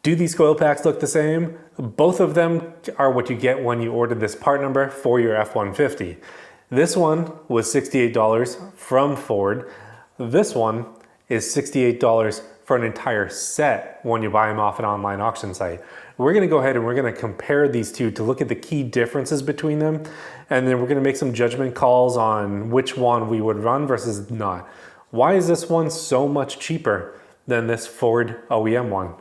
Do these coil packs look the same? Both of them are what you get when you order this part number for your F-150. This one was $68 from Ford. This one is $68 for an entire set when you buy them off an online auction site. We're gonna go ahead and we're gonna compare these two to look at the key differences between them, and then we're gonna make some judgment calls on which one we would run versus not. Why is this one so much cheaper than this Ford OEM one,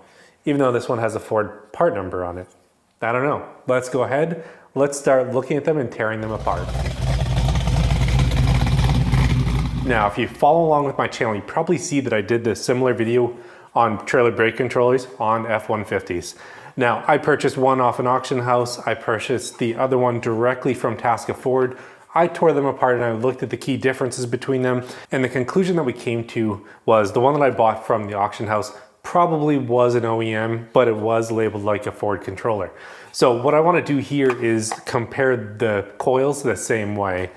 even though this one has a Ford part number on it? I don't know. Let's go ahead, let's start looking at them and tearing them apart. Now, if you follow along with my channel, you probably see that I did this similar video on trailer brake controllers on F-150s. Now, I purchased one off an auction house. I purchased the other one directly from Tasca Ford. I tore them apart and I looked at the key differences between them. And the conclusion that we came to was the one that I bought from the auction house probably was an OEM, but it was labeled like a Ford controller. So what I want to do here is compare the coils the same way.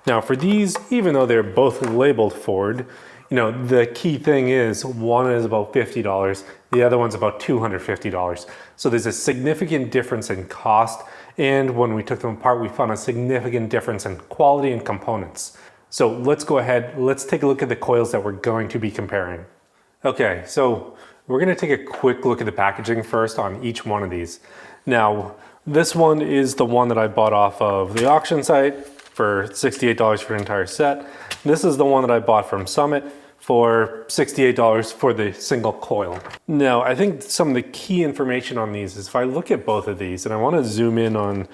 Now for these, even though they're both labeled Ford, you know, the key thing is one is about $50, the other one's about $250. So there's a significant difference in cost, and when we took them apart, we found a significant difference in quality and components. So let's go ahead, let's take a look at the coils that we're going to be comparing. Okay, so we're gonna take a quick look at the packaging first on each one of these. Now, this one is the one that I bought off of the auction site for $68 for an entire set. This is the one that I bought from Summit for $68 for the single coil. Now, I think some of the key information on these is if I look at both of these, and I want to zoom in on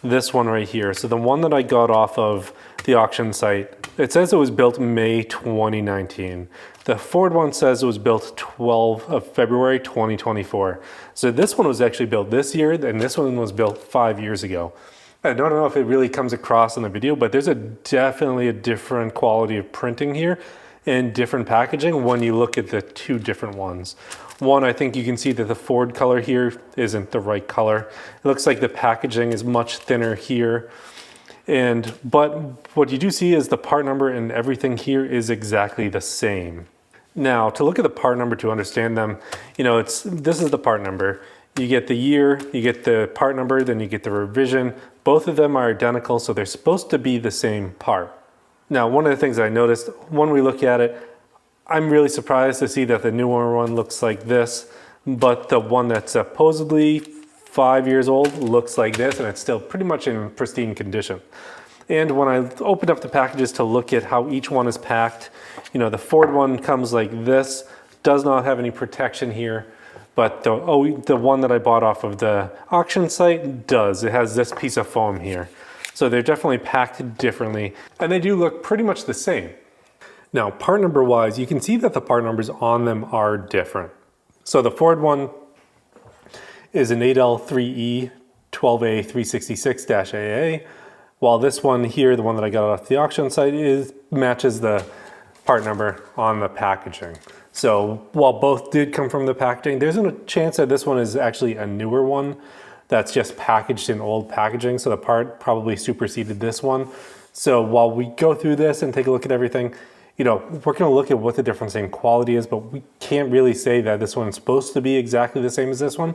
this one right here. So the one that I got off of the auction site, it says it was built May 2019. The Ford one says it was built 12 of February 2024. So this one was actually built this year, and this one was built 5 years ago. I don't know if it really comes across in the video, but there's definitely a different quality of printing here and different packaging when you look at the two different ones. One, I think you can see that the Ford color here isn't the right color. It looks like the packaging is much thinner here. But what you do see is the part number and everything here is exactly the same. Now, to look at the part number to understand them, you know, this is the part number. You get the year, you get the part number, then you get the revision. Both of them are identical, so they're supposed to be the same part. Now, one of the things I noticed when we look at it, I'm really surprised to see that the newer one looks like this, but the one that's supposedly 5 years old looks like this, and it's still pretty much in pristine condition. And when I opened up the packages to look at how each one is packed, you know, the Ford one comes like this, does not have any protection here. But the one that I bought off of the auction site does. It has this piece of foam here. So they're definitely packed differently, and they do look pretty much the same. Now, part number wise, you can see that the part numbers on them are different. So the Ford one is an 8L3E-12A366-AA, while this one here, the one that I got off the auction site, matches the part number on the packaging. So while both did come from the packaging, there's a chance that this one is actually a newer one that's just packaged in old packaging. So the part probably superseded this one. So while we go through this and take a look at everything, you know, we're gonna look at what the difference in quality is, but we can't really say that this one's supposed to be exactly the same as this one.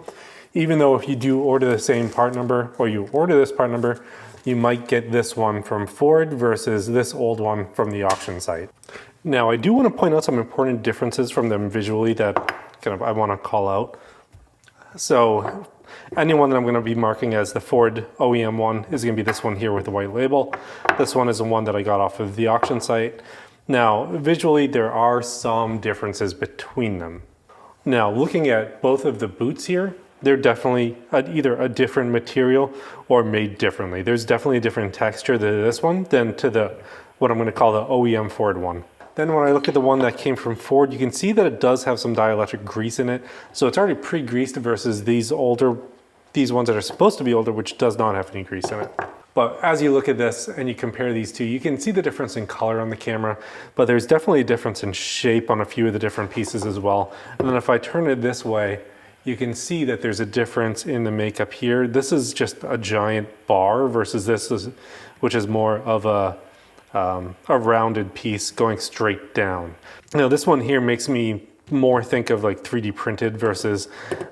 Even though if you do order the same part number, or you order this part number, you might get this one from Ford versus this old one from the auction site. Now, I do want to point out some important differences from them visually that I want to call out. So anyone that I'm going to be marking as the Ford OEM one is going to be this one here with the white label. This one is the one that I got off of the auction site. Now, visually, there are some differences between them. Now, looking at both of the boots here, they're definitely either a different material or made differently. There's definitely a different texture to this one than to what I'm going to call the OEM Ford one. Then when I look at the one that came from Ford, you can see that it does have some dielectric grease in it. So it's already pre-greased versus these ones that are supposed to be older, which does not have any grease in it. But as you look at this and you compare these two, you can see the difference in color on the camera, but there's definitely a difference in shape on a few of the different pieces as well. And then if I turn it this way, you can see that there's a difference in the makeup here. This is just a giant bar versus which is more of a rounded piece going straight down. Now this one here makes me more think of like 3D printed versus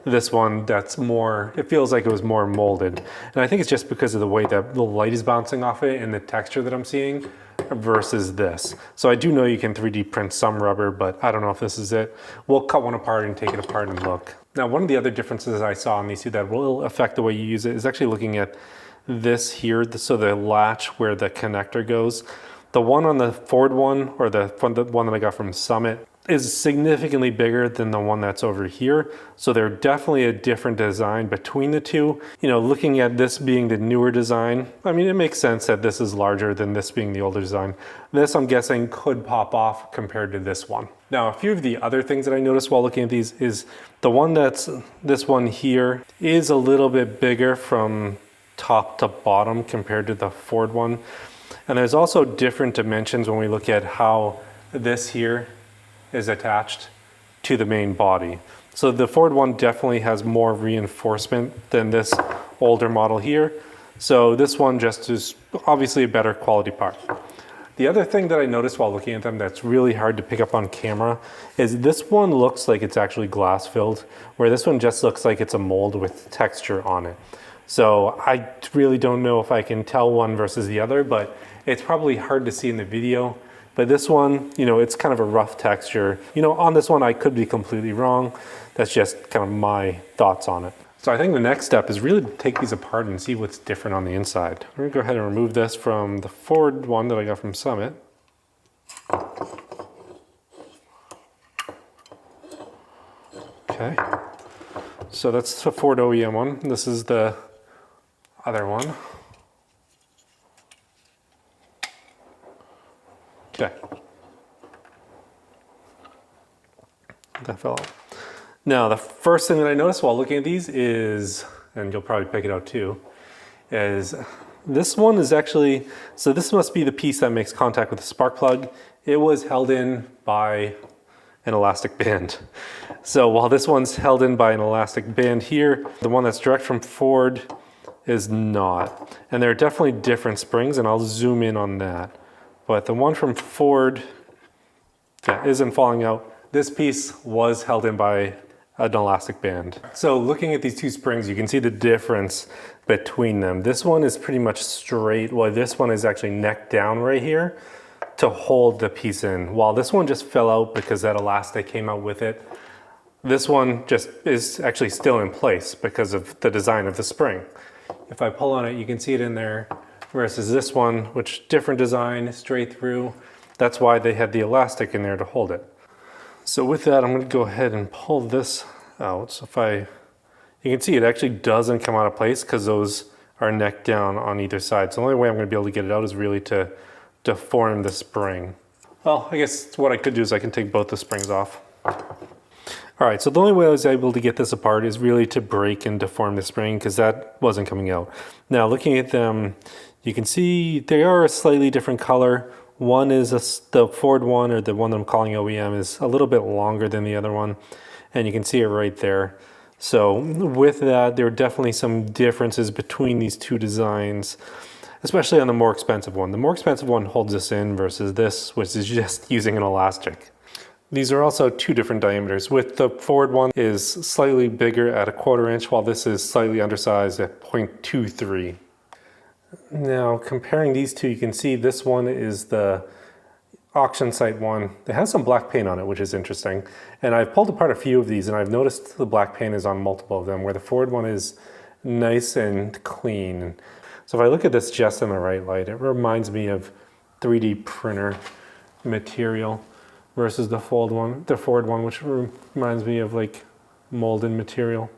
this one that's more, it feels like it was more molded. And I think it's just because of the way that the light is bouncing off it and the texture that I'm seeing versus this. So I do know you can 3D print some rubber, but I don't know if this is it. We'll cut one apart and take it apart and look. Now, one of the other differences I saw on these two that will affect the way you use it is actually looking at this here. So the latch where the connector goes. The one on the Ford one, or the one that I got from Summit, is significantly bigger than the one that's over here. So they're definitely a different design between the two. You know, looking at this being the newer design, I mean, it makes sense that this is larger than this being the older design. This, I'm guessing, could pop off compared to this one. Now, a few of the other things that I noticed while looking at these is the one that's, this one here is a little bit bigger from top to bottom compared to the Ford one. And there's also different dimensions when we look at how this here is attached to the main body. So the Ford one definitely has more reinforcement than this older model here. So this one just is obviously a better quality part. The other thing that I noticed while looking at them that's really hard to pick up on camera is this one looks like it's actually glass filled, where this one just looks like it's a mold with texture on it. So I really don't know if I can tell one versus the other, but it's probably hard to see in the video. But this one, you know, it's kind of a rough texture. You know, on this one, I could be completely wrong. That's just kind of my thoughts on it. So I think the next step is really to take these apart and see what's different on the inside. I'm gonna go ahead and remove this from the Ford one that I got from Summit. Okay, so that's the Ford OEM one. This is the other one. Okay. That fell out. Now, the first thing that I noticed while looking at these is, and you'll probably pick it out too, is this one is actually, so this must be the piece that makes contact with the spark plug. It was held in by an elastic band. So while this one's held in by an elastic band here, the one that's direct from Ford is not. And there are definitely different springs, and I'll zoom in on that. But the one from Ford that isn't falling out, this piece was held in by an elastic band. So looking at these two springs, you can see the difference between them. This one is pretty much straight, while this one is actually neck down right here to hold the piece in. While this one just fell out because that elastic came out with it, this one just is actually still in place because of the design of the spring. If I pull on it, you can see it in there. Versus this one, which different design, straight through. That's why they had the elastic in there to hold it. So with that, I'm gonna go ahead and pull this out. So you can see it actually doesn't come out of place because those are neck down on either side. So the only way I'm gonna be able to get it out is really to deform the spring. Well, I guess what I could do is I can take both the springs off. All right, so the only way I was able to get this apart is really to break and deform the spring because that wasn't coming out. Now looking at them, you can see they are a slightly different color. One is the Ford one, or the one that I'm calling OEM, is a little bit longer than the other one. And you can see it right there. So with that, there are definitely some differences between these two designs, especially on the more expensive one. The more expensive one holds this in versus this, which is just using an elastic. These are also two different diameters. With the Ford one is slightly bigger at 1/4 inch, while this is slightly undersized at 0.23. Now, comparing these two, you can see this one is the auction site one. It has some black paint on it, which is interesting. And I've pulled apart a few of these, and I've noticed the black paint is on multiple of them, where the Ford one is nice and clean. So if I look at this just in the right light, it reminds me of 3D printer material versus the Ford one, which reminds me of like molded material.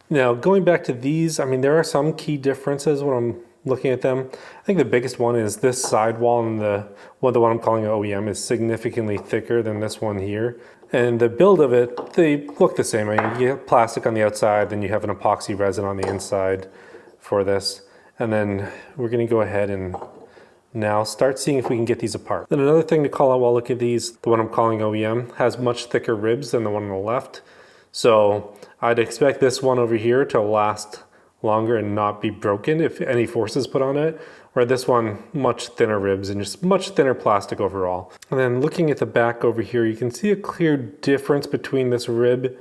Now, going back to these, I mean, there are some key differences when I'm looking at them. I think the biggest one is this sidewall, and the one I'm calling OEM is significantly thicker than this one here. And the build of it, they look the same. I mean, you have plastic on the outside, then you have an epoxy resin on the inside for this. And then we're gonna go ahead and now start seeing if we can get these apart. Then another thing to call out while looking at these, the one I'm calling OEM has much thicker ribs than the one on the left. So I'd expect this one over here to last longer and not be broken if any force is put on it. Where this one, much thinner ribs and just much thinner plastic overall. And then looking at the back over here, you can see a clear difference between this rib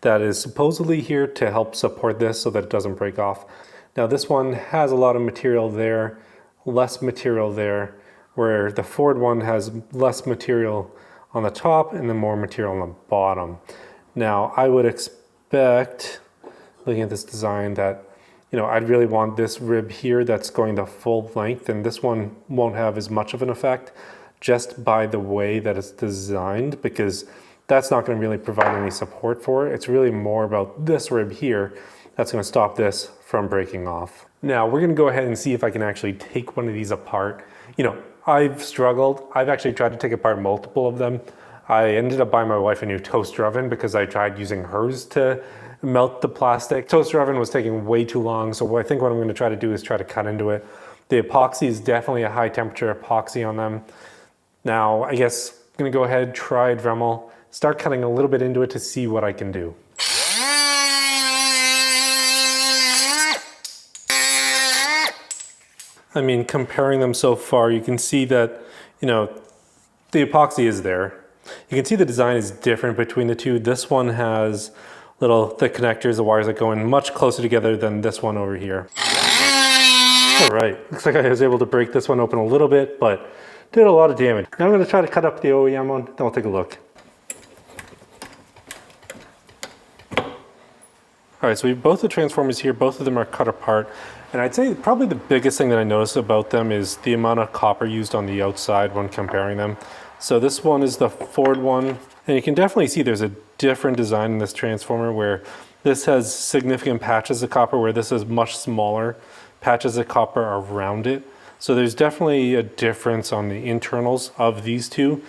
that is supposedly here to help support this so that it doesn't break off. Now this one has a lot of material there, less material there, where the Ford one has less material on the top and then more material on the bottom. Now I would expect, looking at this design, that I'd really want this rib here that's going the full length, and this one won't have as much of an effect just by the way that it's designed, because that's not going to really provide any support for it. It's really more about this rib here that's going to stop this from breaking off. Now we're going to go ahead and see if I can actually take one of these apart. I've struggled. I've actually tried to take apart multiple of them. I ended up buying my wife a new toaster oven because I tried using hers to melt the plastic. Toaster oven was taking way too long, so I think what I'm going to try to do is try to cut into it. The epoxy is definitely a high temperature epoxy on them. Now I guess I'm going to go ahead, try Dremel, start cutting a little bit into it to see what I can do. I mean, comparing them so far, you can see that, the epoxy is there. You can see the design is different between the two. This one has the connectors, the wires that go in much closer together than this one over here. All right, looks like I was able to break this one open a little bit, but did a lot of damage. Now I'm going to try to cut up the OEM one, then we'll take a look. All right, so we have both the transformers here, both of them are cut apart. And I'd say probably the biggest thing that I noticed about them is the amount of copper used on the outside when comparing them. So this one is the Ford one, and you can definitely see there's a different design in this transformer where this has significant patches of copper, where this is much smaller patches of copper around it. So there's definitely a difference on the internals of these two,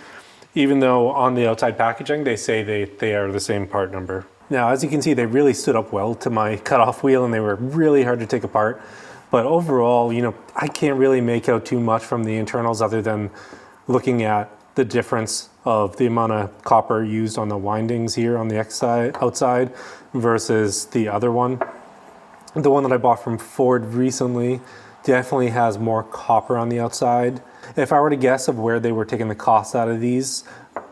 even though on the outside packaging they say they are the same part number. Now, as you can see, they really stood up well to my cutoff wheel and they were really hard to take apart. But overall, I can't really make out too much from the internals other than looking at the difference of the amount of copper used on the windings here on the outside versus the other one. The one that I bought from Ford recently definitely has more copper on the outside. If I were to guess of where they were taking the cost out of these,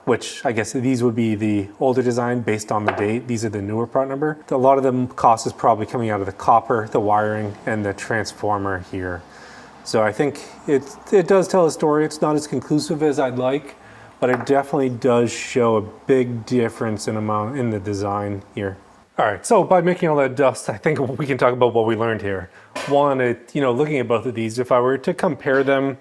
which I guess these would be the older design based on the date, these are the newer part number. A lot of the cost is probably coming out of the copper, the wiring, and the transformer here. So I think it does tell a story. It's not as conclusive as I'd like, but it definitely does show a big difference in the design here. All right, so by making all that dust, I think we can talk about what we learned here. One, looking at both of these, if I were to compare them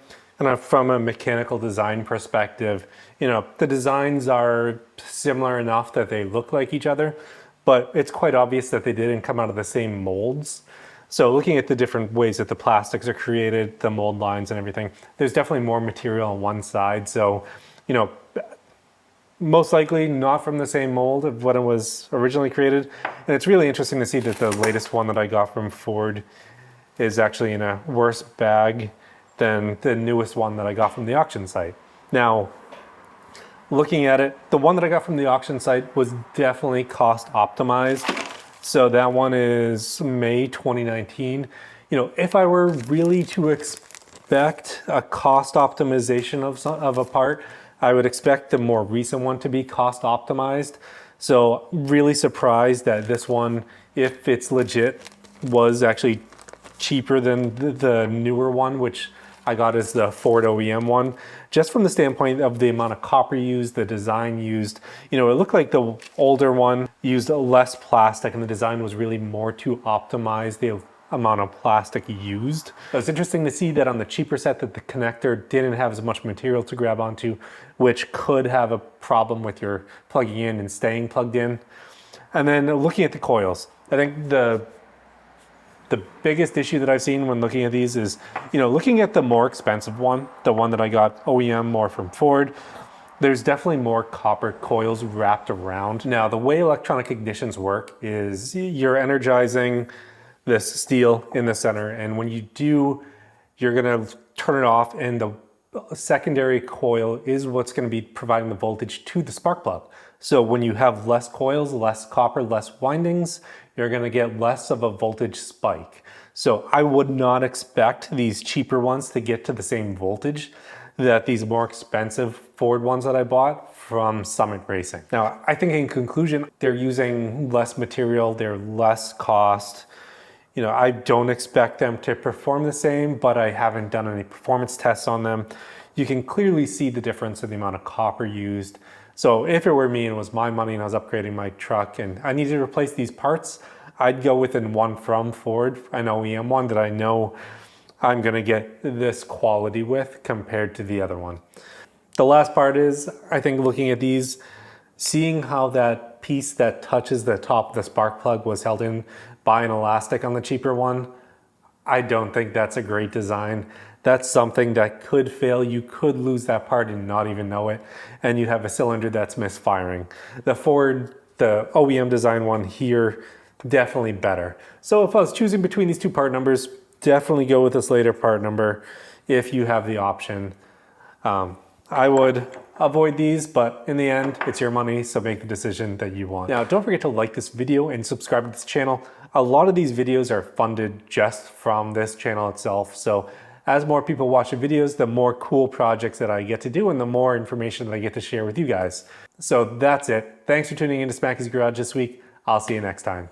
from a mechanical design perspective, the designs are similar enough that they look like each other, but it's quite obvious that they didn't come out of the same molds. So looking at the different ways that the plastics are created, the mold lines and everything, there's definitely more material on one side. So, most likely not from the same mold of when it was originally created. And it's really interesting to see that the latest one that I got from Ford is actually in a worse bag than the newest one that I got from the auction site. Now, looking at it, the one that I got from the auction site was definitely cost optimized. So that one is May 2019. If I were really to expect a cost optimization of a part, I would expect the more recent one to be cost optimized. So really surprised that this one, if it's legit, was actually cheaper than the newer one, which I got as the Ford OEM one, just from the standpoint of the amount of copper used, the design used. It looked like the older one used less plastic and the design was really more to optimize the amount of plastic used. It was interesting to see that on the cheaper set that the connector didn't have as much material to grab onto, which could have a problem with your plugging in and staying plugged in. And then looking at the coils, I think the biggest issue that I've seen when looking at these is, looking at the more expensive one, the one that I got OEM more from Ford, there's definitely more copper coils wrapped around. Now, the way electronic ignitions work is you're energizing this steel in the center, and when you do, you're gonna turn it off and the secondary coil is what's going to be providing the voltage to the spark plug. So when you have less coils, less copper, less windings, you're going to get less of a voltage spike. So I would not expect these cheaper ones to get to the same voltage that these more expensive Ford ones that I bought from Summit Racing. Now, I think in conclusion, they're using less material, they're less cost. You know, I don't expect them to perform the same, but I haven't done any performance tests on them. You can clearly see the difference in the amount of copper used. So if it were me and it was my money and I was upgrading my truck and I needed to replace these parts, I'd go within one from Ford, an OEM one that I know I'm gonna get this quality with compared to the other one. The last part is, I think looking at these, seeing how that piece that touches the top of the spark plug was held in by an elastic on the cheaper one, I don't think that's a great design. That's something that could fail. You could lose that part and not even know it, and you'd have a cylinder that's misfiring. The Ford, the OEM design one here, definitely better. So if I was choosing between these two part numbers, definitely go with this later part number if you have the option. I would avoid these, but in the end, it's your money, so make the decision that you want. Now, don't forget to like this video and subscribe to this channel. A lot of these videos are funded just from this channel itself, so as more people watch the videos, the more cool projects that I get to do and the more information that I get to share with you guys. So that's it. Thanks for tuning into Smackey's Garage this week. I'll see you next time.